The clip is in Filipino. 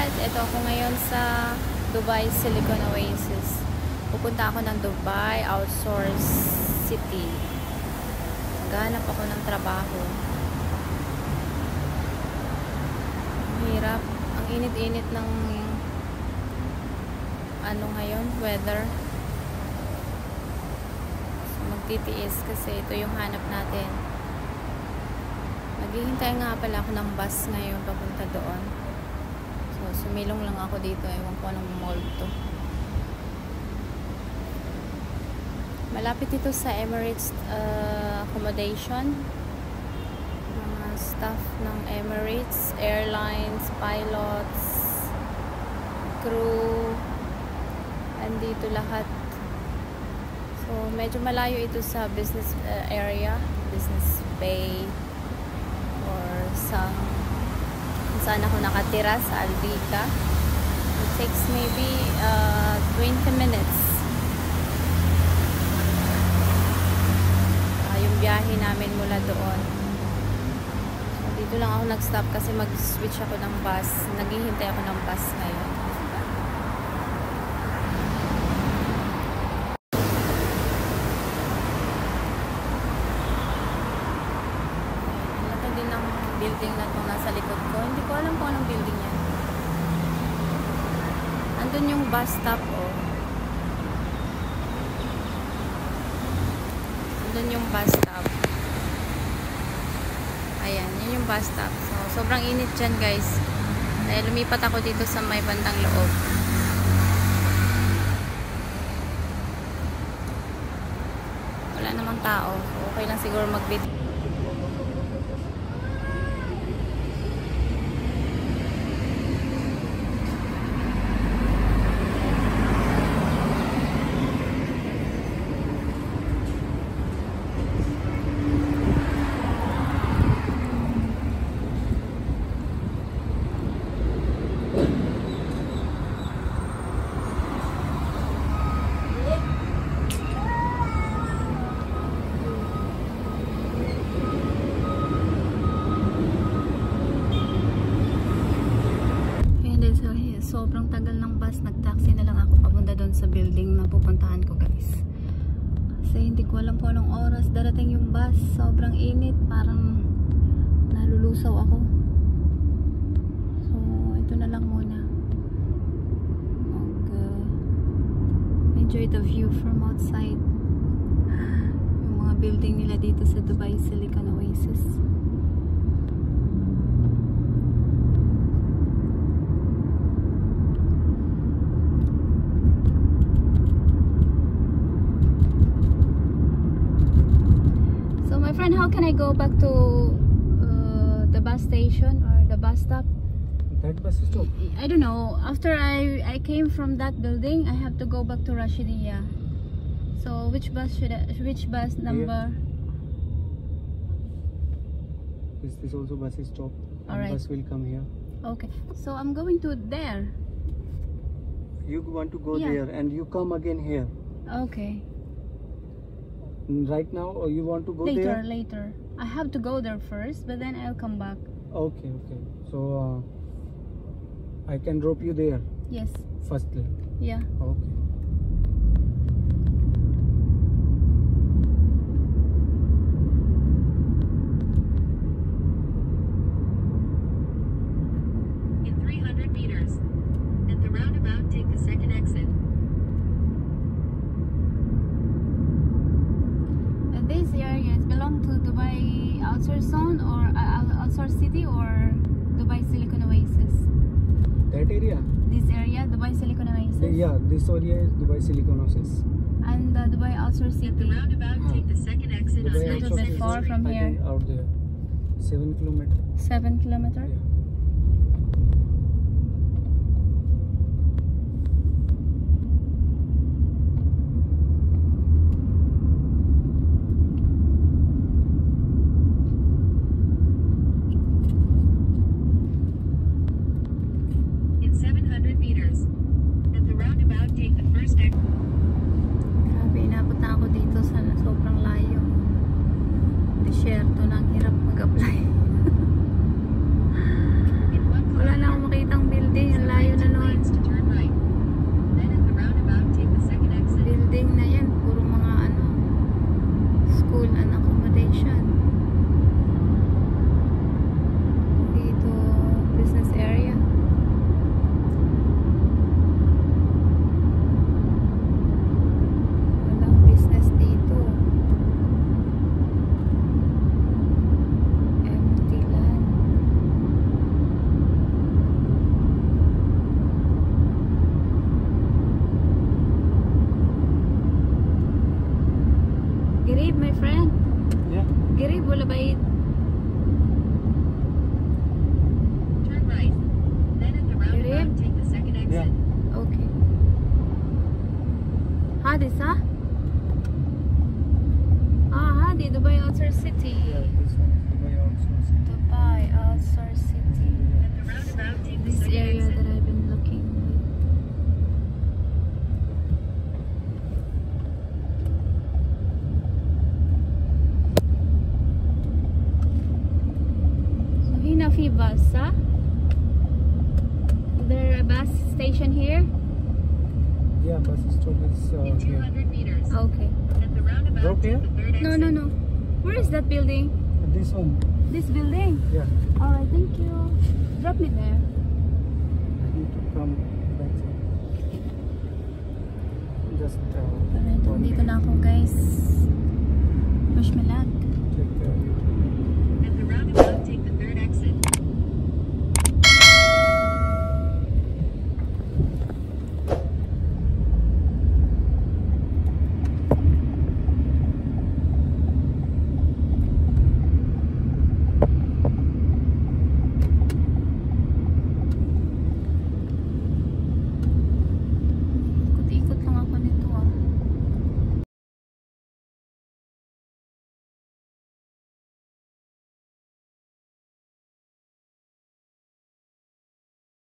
lahat! Ito ako ngayon sa Dubai Silicon Oasis. Pupunta ako ng Dubai Outsource City. Maghanap ako ng trabaho. Ang hirap. Ang init-init ng ngayon, weather. So, magtitiis kasi ito yung hanap natin. Maghihintay nga pala ako ng bus ngayon papunta doon. So, sumilong lang ako dito. Ewan ko anong mall to. Malapit ito sa Emirates accommodation. Mga staff ng Emirates, airlines, pilots, crew. Andito lahat. So, medyo malayo ito sa business area, business bay, or saan ako nakatira sa Aldica. It takes maybe 20 minutes. Yung biyahe namin mula doon. So, dito lang ako nag-stop kasi mag-switch ako ng bus. Naghihintay ako ng bus ngayon. Building na itong nasa likod ko. Hindi ko alam kung anong building yan. Andun yung bus stop, oh. Andun yung bus stop. Ayan, yun yung bus stop. So, sobrang init dyan, guys. Dahil lumipat ako dito sa may bandang loob. Wala namang tao. So, okay lang siguro mag-video. Sobrang tagal ng bus, nag-taxi na lang ako papunta doon sa building na pupuntahan ko, guys. Kasi hindi ko alam po anong oras darating yung bus. Sobrang init, parang nalulusaw ako. So, ito na lang muna. Enjoy the view from outside. Yung mga building nila dito sa Dubai Silicon Oasis. Friend, how can I go back to the bus station or the bus stop? That bus stop? I don't know. After I came from that building, I have to go back to Rashidiyah. So which bus should which bus number? This also bus stop. Alright. Bus will come here. Okay. So I'm going to there. You want to go there and you come again here. Okay. Right now, or you want to go later, there? Later. I have to go there first, but then I'll come back. Okay, okay. So, I can drop you there? Yes. Firstly? Yeah. Okay. In 300 meters, at the roundabout, take the second exit. These areas belong to Dubai Outsource Zone or Outsource City or Dubai Silicon Oasis? That area? This area, Dubai Silicon Oasis? Yeah, this area is Dubai Silicon Oasis. And Dubai Outsource City? At the roundabout, take the second exit on It's a little bit far from here. Out there. 7 kilometers. 7 kilometers? Yeah. Grabe, inabot na ako dito sa sobrang layo. Disyerto na, ang hirap mag-apply. Wala na akong makitang building. Ang layo. Yeah. Okay. Hadisa? Hadi, Dubai Outer City. Yeah, this one is Dubai Outer City. Dubai Outer City. At the roundabout, take the This second area exit. that I've been looking with. So hina fi bus, huh? Is there a bus station here? Yeah, bus stop is In here. 200 meters. Okay. At the roundabout, Drop take here? the third exit. No. Where is that building? This one. This building? Yeah. Alright, thank you. Drop me there. I need to come back. Just Alright, one nandito na ako guys. Wish me luck. check